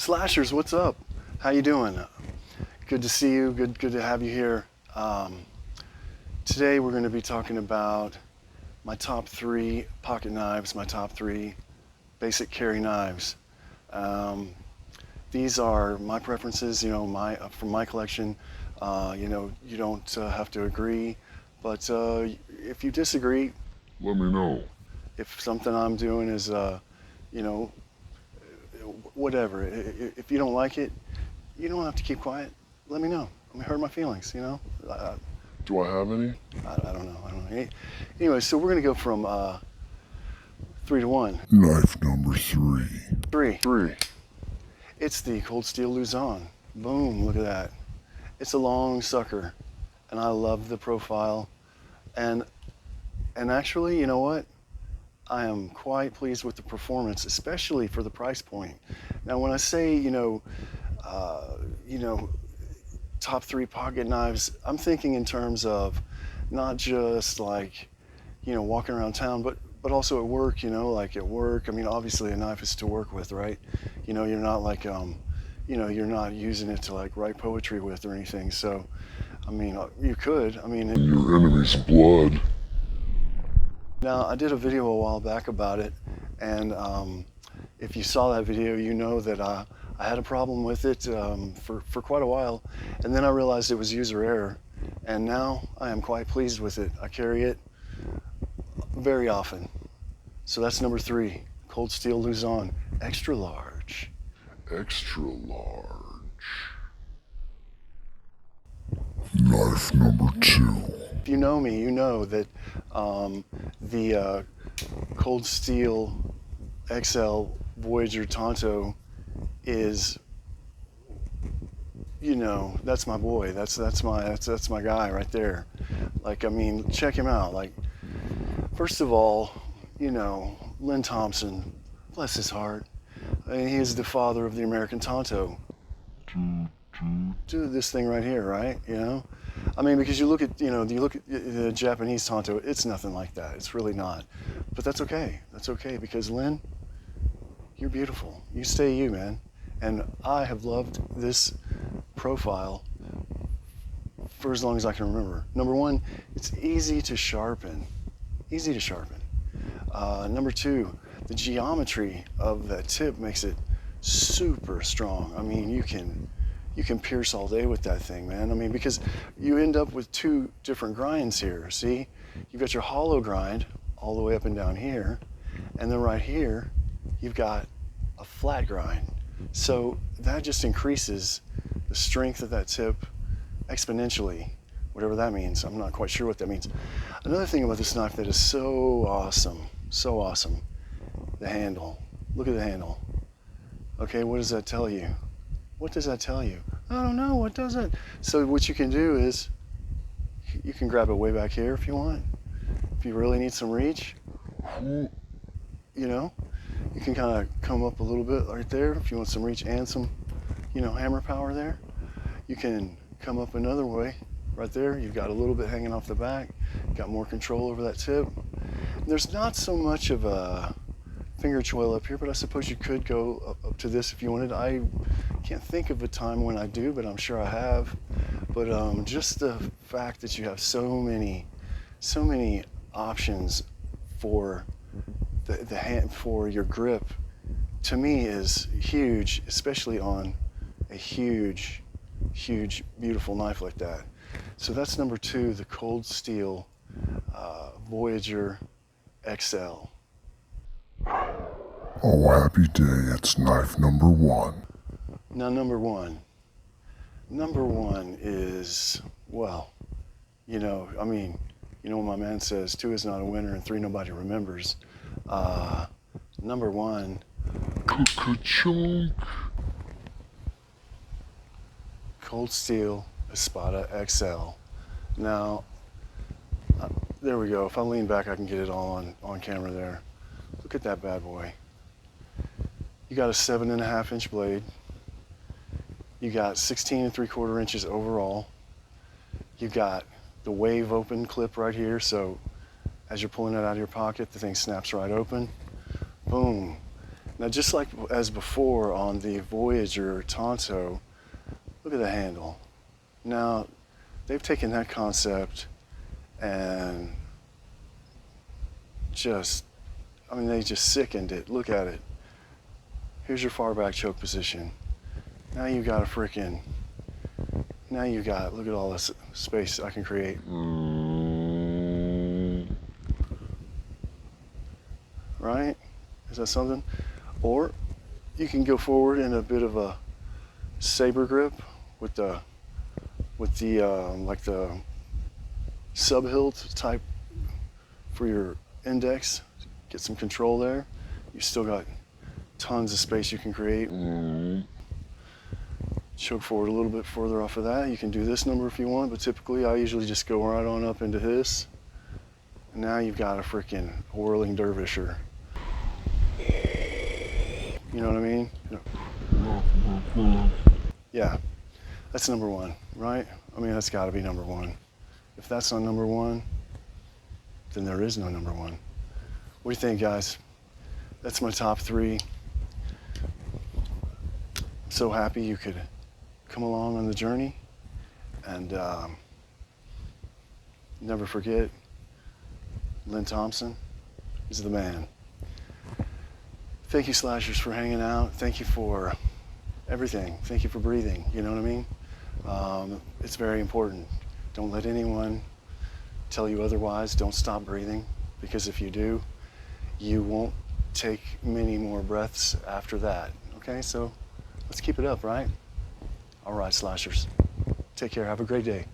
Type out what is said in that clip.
Slashers, what's up? How you doing? Good to see you. Good to have you here. Today we're going to be talking about my top 3 pocket knives, my top 3 basic carry knives. These are my preferences, from my collection. You don't have to agree, but if you disagree, let me know. if something I'm doing is, whatever. If you don't like it, you don't have to keep quiet. Let me know. Hurt my feelings, Do I have any? I don't know. Anyway, so we're going to go from 3 to 1. Knife number 3. 3. It's the Cold Steel Luzon. Boom, look at that. It's a long sucker, and I love the profile. And actually, you know what? I am quite pleased with the performance, especially for the price point. Now, when I say, top 3 pocket knives, I'm thinking in terms of not just like, walking around town, but also at work, like at work. I mean, obviously a knife is to work with, right? You're not like, you're not using it to like write poetry with or anything. So, I mean, you could, Your enemy's blood. Now, I did a video a while back about it, and if you saw that video, you know that I had a problem with it for quite a while, and then I realized it was user error, and now I am quite pleased with it. I carry it very often. So that's number 3, Cold Steel Luzon, extra large. Extra large. Knife number 2. If you know me, you know that the Cold Steel XL Voyager Tonto is, that's my boy. That's my guy right there. Like, check him out. Like, first of all, Lynn Thompson, bless his heart. He is the father of the American Tonto. Do this thing right here, right? Because you look at the Japanese Tonto, it's nothing like that. It's really not. But that's okay. That's okay, because Lynn, you're beautiful. You stay you, man. And I have loved this profile for as long as I can remember. Number 1, it's easy to sharpen. Easy to sharpen. Number 2, the geometry of that tip makes it super strong. You can pierce all day with that thing, man. Because you end up with 2 different grinds here. See, you've got your hollow grind all the way up and down here, and then right here, you've got a flat grind. So that just increases the strength of that tip exponentially, whatever that means. I'm not quite sure what that means. Another thing about this knife that is so awesome, the handle. Look at the handle. Okay, what does that tell you? What does that tell you? I don't know, what does it? So what you can do is, you can grab it way back here if you want. If you really need some reach, you can kind of come up a little bit right there if you want some reach and some, hammer power there. You can come up another way right there. You've got a little bit hanging off the back, got more control over that tip. There's not so much of a finger choil up here, but I suppose you could go up to this if you wanted. I can't think of a time when I do, but I'm sure I have. But just the fact that you have so many options for the hand, for your grip, to me is huge, especially on a huge, beautiful knife like that. So that's number 2, the Cold Steel Voyager XL. Oh, happy day, it's knife number 1. Now, number one is, well, what my man says, 2 is not a winner and 3 nobody remembers. Number 1, Ka-chunk. Cold Steel Espada XL. Now, there we go. If I lean back, I can get it all on camera there. Look at that bad boy. You got a 7.5-inch blade. You got 16 3/4 inches overall. You got the wave open clip right here, so as you're pulling it out of your pocket, the thing snaps right open. Boom. Now, just like as before on the Voyager Tonto, look at the handle. Now, they've taken that concept and just, I mean, they just sickened it. Look at it. Here's your far back choke position. Now you got a freaking, look at all this space I can create. Right? Is that something? Or you can go forward in a bit of a saber grip with the like the sub hilt type for your index. Get some control there. You still got tons of space you can create. Choke forward a little bit further off of that. You can do this number if you want, but typically I usually just go right on up into this. And now you've got a freaking whirling dervisher. You know what I mean? Yeah, that's number one, right? I mean, that's gotta be number one. If that's not number one, then there is no number one. What do you think, guys? That's my top three. I'm so happy you could come along on the journey, and never forget, Lynn Thompson is the man. Thank you, Slashers, for hanging out. Thank you for everything. Thank you for breathing, you know what I mean? It's very important. Don't let anyone tell you otherwise. Don't stop breathing, because if you do, you won't take many more breaths after that. Okay, so let's keep it up, right? All right, Slashers. Take care. Have a great day.